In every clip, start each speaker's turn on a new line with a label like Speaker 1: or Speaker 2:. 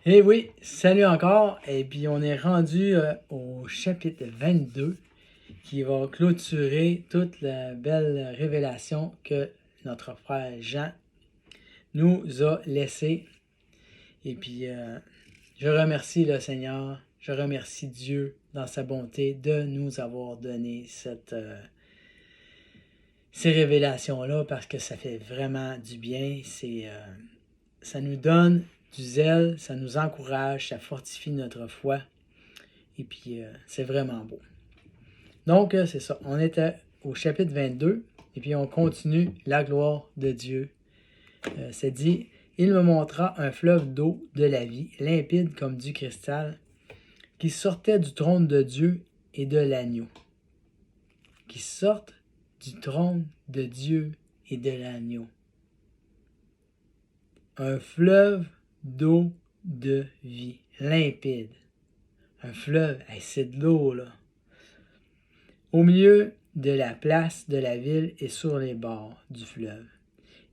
Speaker 1: Eh oui, salut encore. Et puis on est rendu au chapitre 22 qui va clôturer toute la belle révélation que notre frère Jean nous a laissée. Et puis je remercie le Seigneur, je remercie Dieu dans sa bonté de nous avoir donné ces révélations-là parce que ça fait vraiment du bien. Ça nous donne du zèle, ça nous encourage, ça fortifie notre foi. Et puis, c'est vraiment beau. Donc, c'est ça. On était au chapitre 22 et puis on continue la gloire de Dieu. C'est dit, il me montra un fleuve d'eau de la vie, limpide comme du cristal, qui sortait du trône de Dieu et de l'agneau. Qui sortent du trône de Dieu et de l'agneau. Un fleuve d'eau de vie, limpide. Un fleuve, hey, c'est de l'eau, là. Au milieu de la place de la ville et sur les bords du fleuve,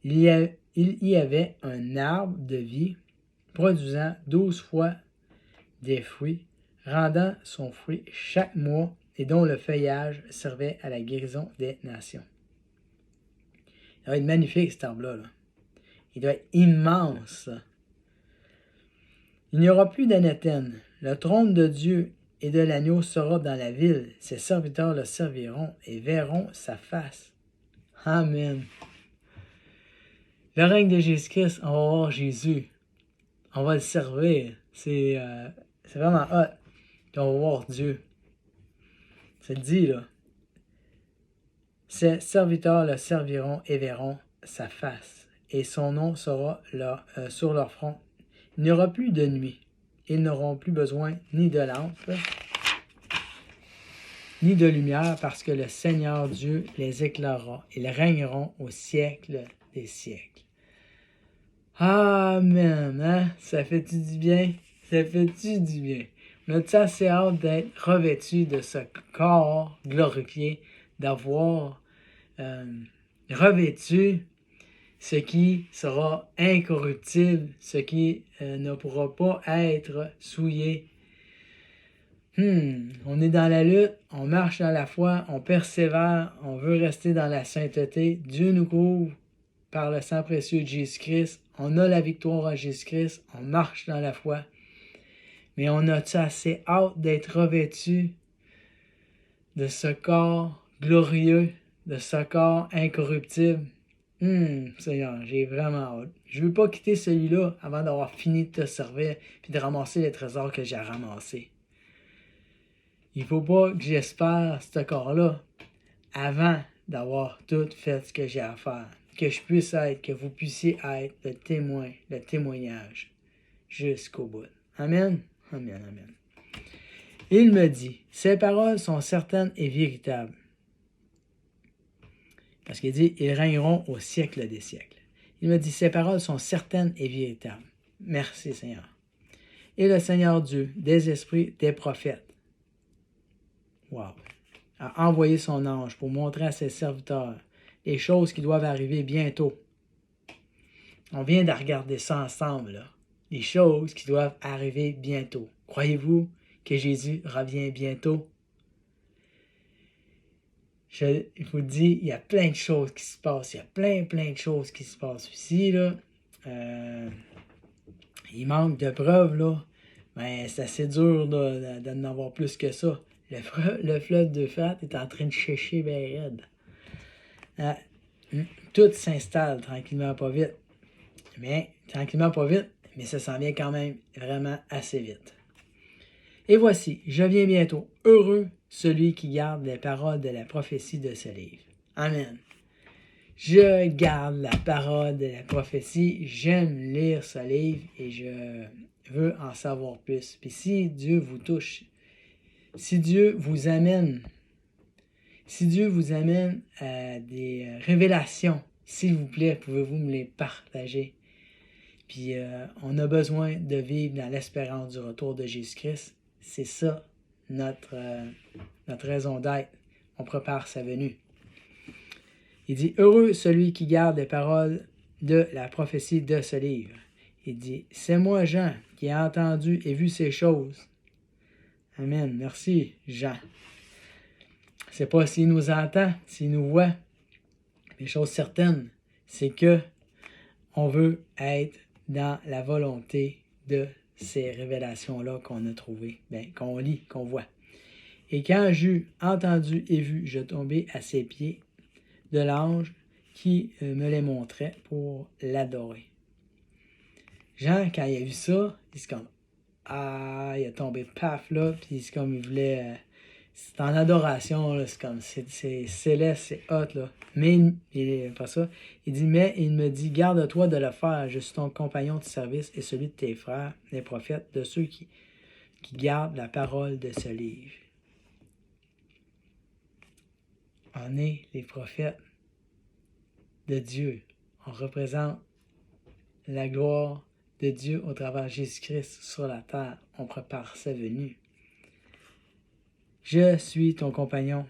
Speaker 1: il y avait un arbre de vie produisant 12 fois des fruits, rendant son fruit chaque mois et dont le feuillage servait à la guérison des nations. Il doit être magnifique cet arbre-là. Là. Il doit être immense. Il n'y aura plus d'anathème. Le trône de Dieu et de l'agneau sera dans la ville. Ses serviteurs le serviront et verront sa face. Amen. Le règne de Jésus-Christ, on va voir Jésus. On va le servir. C'est vraiment hot. Puis on va voir Dieu. C'est dit, là. Ses serviteurs le serviront et verront sa face. Et son nom sera là, sur leur front. Il n'y aura plus de nuit. Ils n'auront plus besoin ni de lampe, ni de lumière, parce que le Seigneur Dieu les éclairera. Ils régneront au siècle des siècles. Amen, hein? Ça fait-tu du bien? Ça fait-tu du bien? On a-tu assez hâte d'être revêtu de ce corps glorifié, d'avoir revêtu ce qui sera incorruptible, ce qui ne pourra pas être souillé. On est dans la lutte, on marche dans la foi, on persévère, on veut rester dans la sainteté. Dieu nous couvre par le sang précieux de Jésus-Christ. On a la victoire en Jésus-Christ, on marche dans la foi. Mais on a-tu assez hâte d'être revêtu de ce corps glorieux, de ce corps incorruptible? Seigneur, j'ai vraiment hâte. Je ne veux pas quitter celui-là avant d'avoir fini de te servir et de ramasser les trésors que j'ai ramassés. Il ne faut pas que j'espère ce corps-là avant d'avoir tout fait ce que j'ai à faire. Que je puisse être, que vous puissiez être le témoin, le témoignage jusqu'au bout. Amen. Amen, amen. Il me dit, ces paroles sont certaines et véritables. Parce qu'il dit, ils régneront au siècle des siècles. Il me dit, ces paroles sont certaines et véritables. Merci Seigneur. Et le Seigneur Dieu, des esprits, des prophètes, a envoyé son ange pour montrer à ses serviteurs les choses qui doivent arriver bientôt. On vient de regarder ça ensemble, là. Les choses qui doivent arriver bientôt. Croyez-vous que Jésus revient bientôt? Je vous dis, il y a plein de choses qui se passent. Il y a plein de choses qui se passent ici, là. Il manque de preuves, là. Mais c'est assez dur d'en avoir plus que ça. Le fleuve d'Euphrate est en train de sécher bien raide. Tout s'installe tranquillement pas vite. Mais ça s'en vient quand même vraiment assez vite. Et voici, je viens bientôt. Heureux celui qui garde les paroles de la prophétie de ce livre. Amen. Je garde la parole de la prophétie. J'aime lire ce livre et je veux en savoir plus. Puis si Dieu vous touche, si Dieu vous amène à des révélations, s'il vous plaît, pouvez-vous me les partager? Puis on a besoin de vivre dans l'espérance du retour de Jésus-Christ. C'est ça notre raison d'être. On prépare sa venue. Il dit, heureux celui qui garde les paroles de la prophétie de ce livre. Il dit, c'est moi, Jean, qui ai entendu et vu ces choses. Amen. Merci, Jean. C'est pas s'il nous entend, s'il nous voit. Les choses certaines, c'est que on veut être dans la volonté de ces révélations-là qu'on a trouvées, qu'on lit, qu'on voit. Et quand j'eus entendu et vu, je tombais à ses pieds de l'ange qui me les montrait pour l'adorer. Jean, quand il a vu ça, il est comme, ah, il a tombé paf là, puis c'est comme il voulait, c'est en adoration, là, c'est comme, c'est céleste, c'est hot, là. Mais, pas ça, il dit, mais il me dit, garde-toi de le faire, je suis ton compagnon de service et celui de tes frères, les prophètes, de ceux qui gardent la parole de ce livre. On est les prophètes de Dieu. On représente la gloire de Dieu au travers de Jésus-Christ sur la terre. On prépare sa venue. Je suis ton compagnon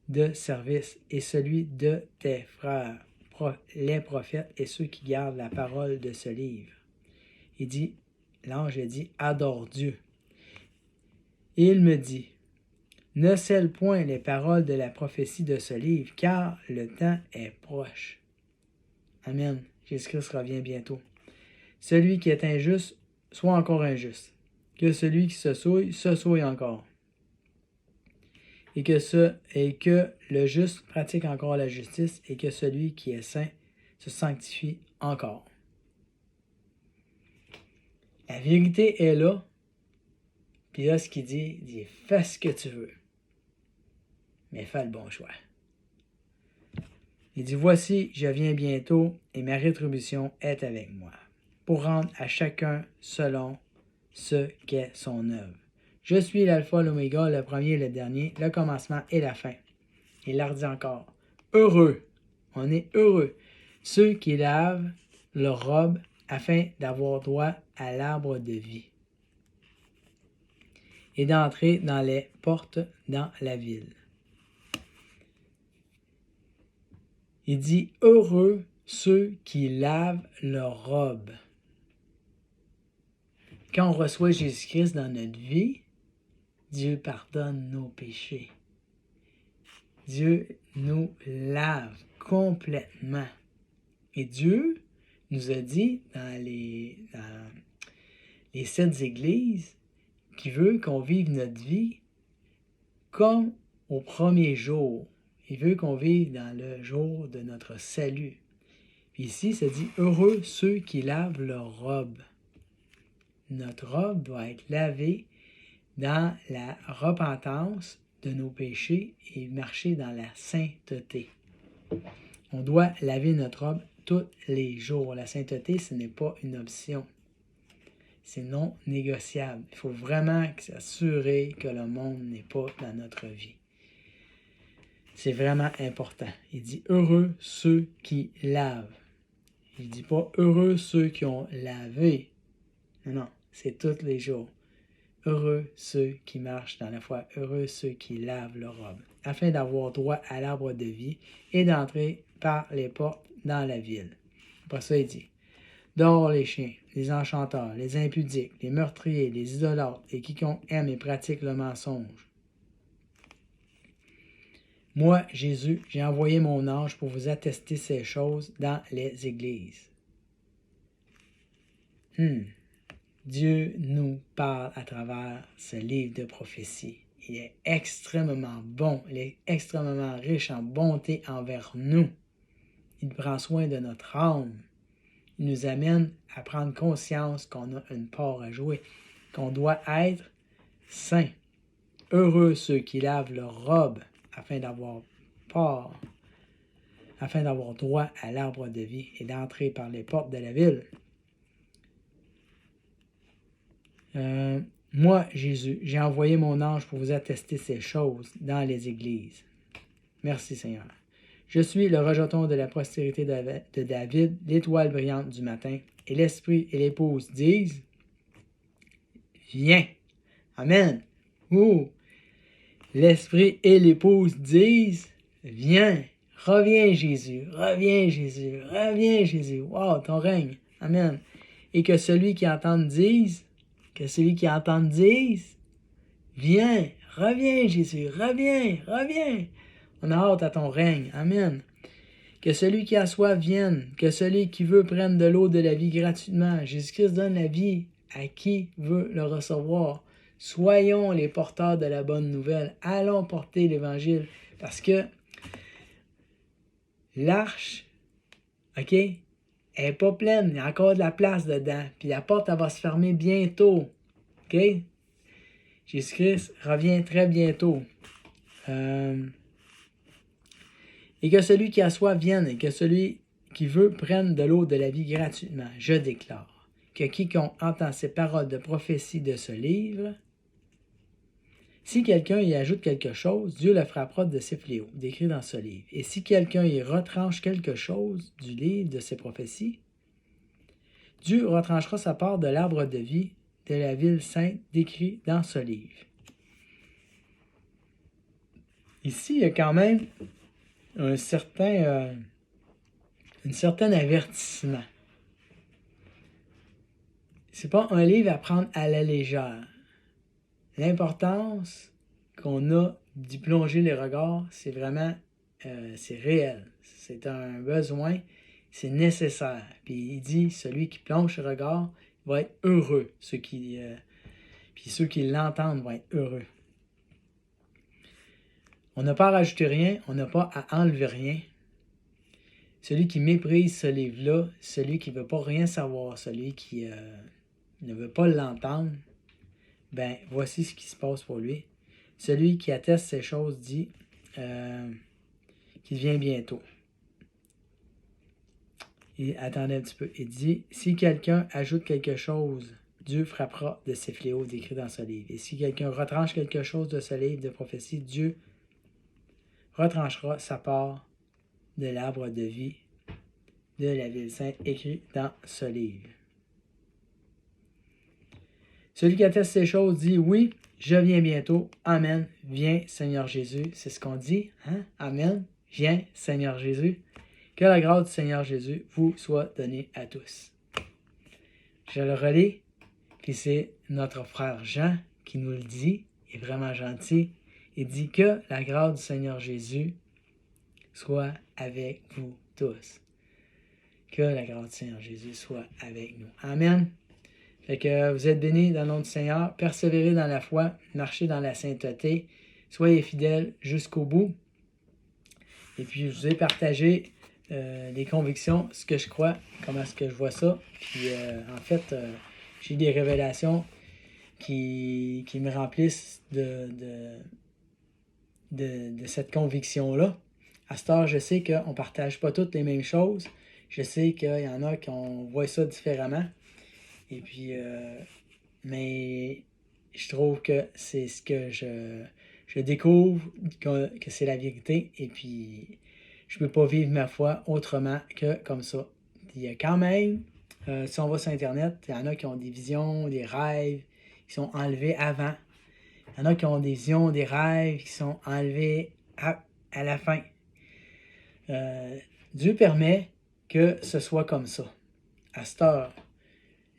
Speaker 1: de service et celui de tes frères, les prophètes et ceux qui gardent la parole de ce livre. Il dit, l'ange dit, adore Dieu. Et il me dit, ne scelle point les paroles de la prophétie de ce livre, car le temps est proche. Amen. Jésus-Christ revient bientôt. Celui qui est injuste, soit encore injuste. Que celui qui se souille encore. Et que le juste pratique encore la justice, et que celui qui est saint se sanctifie encore. La vérité est là. Puis là, ce qu'il dit, il dit, fais ce que tu veux. Mais fais le bon choix. Il dit, voici, je viens bientôt, et ma rétribution est avec moi, pour rendre à chacun selon ce qu'est son œuvre. Je suis l'alpha, l'oméga, le premier et le dernier, le commencement et la fin. Il leur dit encore, heureux, on est heureux, ceux qui lavent leur robe afin d'avoir droit à l'arbre de vie et d'entrer dans les portes dans la ville. Il dit, heureux ceux qui lavent leur robe. Quand on reçoit Jésus-Christ dans notre vie, Dieu pardonne nos péchés. Dieu nous lave complètement. Et Dieu nous a dit dans les 7 églises qu'il veut qu'on vive notre vie comme au premier jour. Il veut qu'on vive dans le jour de notre salut. Puis ici, ça dit « Heureux ceux qui lavent leur robe ». Notre robe doit être lavée dans la repentance de nos péchés et marcher dans la sainteté. On doit laver notre robe tous les jours. La sainteté, ce n'est pas une option. C'est non négociable. Il faut vraiment s'assurer que le monde n'est pas dans notre vie. C'est vraiment important. Il dit « Heureux ceux qui lavent ». Il ne dit pas « Heureux ceux qui ont lavé ». Non, c'est tous les jours. Heureux ceux qui marchent dans la foi, heureux ceux qui lavent leur robe, afin d'avoir droit à l'arbre de vie et d'entrer par les portes dans la ville. Après ça, il dit, dehors les chiens, les enchanteurs, les impudiques, les meurtriers, les idolâtres et quiconque aime et pratique le mensonge. Moi, Jésus, j'ai envoyé mon ange pour vous attester ces choses dans les églises. Dieu nous parle à travers ce livre de prophétie. Il est extrêmement bon, il est extrêmement riche en bonté envers nous. Il prend soin de notre âme. Il nous amène à prendre conscience qu'on a une part à jouer, qu'on doit être saints. Heureux ceux qui lavent leur robe afin d'avoir part, afin d'avoir droit à l'arbre de vie et d'entrer par les portes de la ville. Moi, Jésus, j'ai envoyé mon ange pour vous attester ces choses dans les églises. Merci Seigneur. Je suis le rejeton de la postérité de David, l'étoile brillante du matin, et l'esprit et l'épouse disent, viens. Amen. L'esprit et l'épouse disent, viens. Reviens Jésus, reviens Jésus, reviens Jésus. Wow, ton règne. Amen. Et que celui qui entende dise, viens, reviens Jésus, reviens. On a hâte à ton règne. Amen. Que celui qui a soif vienne, que celui qui veut prenne de l'eau de la vie gratuitement. Jésus-Christ donne la vie à qui veut le recevoir. Soyons les porteurs de la bonne nouvelle. Allons porter l'Évangile. Parce que l'arche, OK, elle n'est pas pleine. Il y a encore de la place dedans. Puis la porte, elle va se fermer bientôt. OK? Jésus-Christ revient très bientôt. Et que celui qui a soif vienne, et que celui qui veut prenne de l'eau de la vie gratuitement. Je déclare que quiconque entend ces paroles de prophétie de ce livre, si quelqu'un y ajoute quelque chose, Dieu le frappera de ses fléaux, décrit dans ce livre. Et si quelqu'un y retranche quelque chose du livre de ces prophéties, Dieu retranchera sa part de l'arbre de vie de la ville sainte décrit dans ce livre. Ici, il y a quand même un certain avertissement. C'est pas un livre à prendre à la légère. L'importance qu'on a d'y plonger les regards, c'est vraiment, c'est réel. C'est un besoin, c'est nécessaire. Puis il dit, celui qui plonge ses regards va être heureux. Puis ceux qui l'entendent vont être heureux. On n'a pas à rajouter rien, on n'a pas à enlever rien. Celui qui méprise ce livre-là, celui qui ne veut pas rien savoir, celui qui ne veut pas l'entendre, ben voici ce qui se passe pour lui. Celui qui atteste ces choses dit qu'il vient bientôt. Et attendez un petit peu. Il dit, si quelqu'un ajoute quelque chose, Dieu frappera de ses fléaux décrits dans ce livre. Et si quelqu'un retranche quelque chose de ce livre de prophétie, Dieu retranchera sa part de l'arbre de vie de la ville sainte écrit dans ce livre. Celui qui atteste ces choses dit, oui, je viens bientôt. Amen. Viens, Seigneur Jésus. C'est ce qu'on dit. Hein? Amen. Viens, Seigneur Jésus. Que la grâce du Seigneur Jésus vous soit donnée à tous. Je le relis, puis c'est notre frère Jean qui nous le dit. Il est vraiment gentil. Il dit que la grâce du Seigneur Jésus soit avec vous tous. Que la grâce du Seigneur Jésus soit avec nous. Amen. Fait que vous êtes bénis dans le nom du Seigneur. Persévérez dans la foi. Marchez dans la sainteté. Soyez fidèles jusqu'au bout. Et puis, je vous ai partagé les convictions, ce que je crois, comment est-ce que je vois ça. Puis, en fait, j'ai des révélations qui me remplissent de cette conviction-là. À cette heure, je sais qu'on ne partage pas toutes les mêmes choses. Je sais qu'il y en a qui voient ça différemment. Et puis, mais je trouve que c'est ce que je découvre, que c'est la vérité. Et puis, je ne peux pas vivre ma foi autrement que comme ça. Il y a quand même, si on va sur Internet, il y en a qui ont des visions, des rêves qui sont enlevés avant. Il y en a qui ont des visions, des rêves qui sont enlevés à la fin. Dieu permet que ce soit comme ça. À cette heure,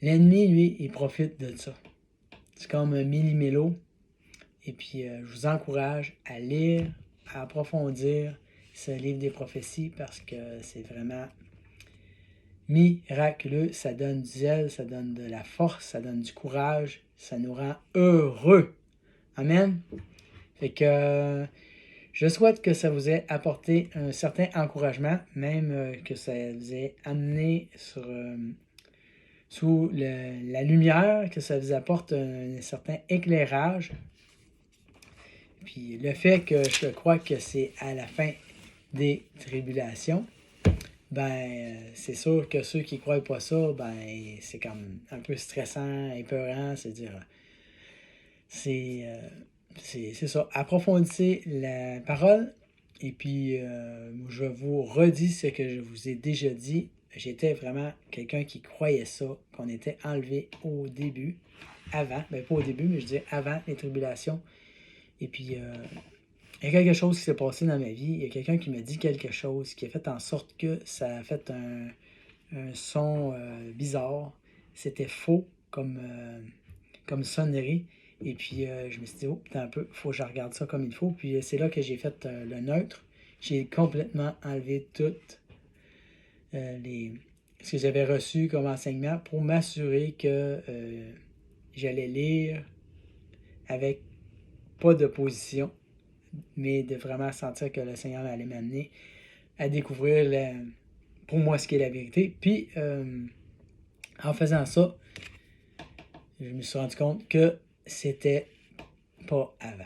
Speaker 1: l'ennemi, lui, il profite de ça. C'est comme un millimélo. Et puis, je vous encourage à lire, à approfondir ce livre des prophéties parce que c'est vraiment miraculeux. Ça donne du zèle, ça donne de la force, ça donne du courage. Ça nous rend heureux. Amen. Fait que je souhaite que ça vous ait apporté un certain encouragement, même que ça vous ait amené sous la lumière, que ça vous apporte un certain éclairage. Puis le fait que je crois que c'est à la fin des tribulations, ben c'est sûr que ceux qui ne croient pas ça, ben c'est comme un peu stressant, épeurant, c'est-à-dire c'est ça. Approfondissez la parole et puis je vous redis ce que je vous ai déjà dit. J'étais vraiment quelqu'un qui croyait ça, qu'on était enlevé au début, avant, ben pas au début, mais je disais avant les tribulations. Et puis, il y a quelque chose qui s'est passé dans ma vie. Il y a quelqu'un qui m'a dit quelque chose qui a fait en sorte que ça a fait un son bizarre. c'était faux comme sonnerie. Et puis, je me suis dit, oh, putain un peu, faut que je regarde ça comme il faut. Puis, c'est là que j'ai fait le neutre. J'ai complètement enlevé toutes ce que j'avais reçu comme enseignement pour m'assurer que j'allais lire avec pas d'opposition, mais de vraiment sentir que le Seigneur allait m'amener à découvrir pour moi ce qui est la vérité. Puis, en faisant ça, je me suis rendu compte que c'était pas avant.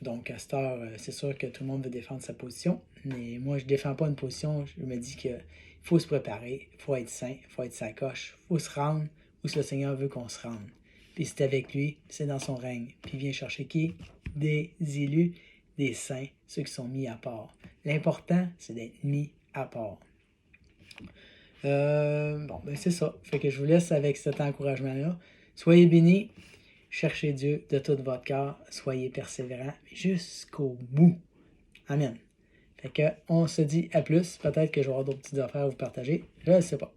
Speaker 1: Donc, à cette heure, c'est sûr que tout le monde veut défendre sa position, mais moi, je défends pas une position. Je me dis qu'il faut se préparer, il faut être saint, il faut être sa coche, il faut se rendre où le Seigneur veut qu'on se rende. Puis c'est avec lui, c'est dans son règne. Puis il vient chercher qui? Des élus, des saints, ceux qui sont mis à part. L'important, c'est d'être mis à part. Bon, ben c'est ça. Fait que je vous laisse avec cet encouragement-là. Soyez bénis. Cherchez Dieu de tout votre cœur. Soyez persévérants jusqu'au bout. Amen. Fait que on se dit à plus. Peut-être que je vais avoir d'autres petites affaires à vous partager. Je ne sais pas.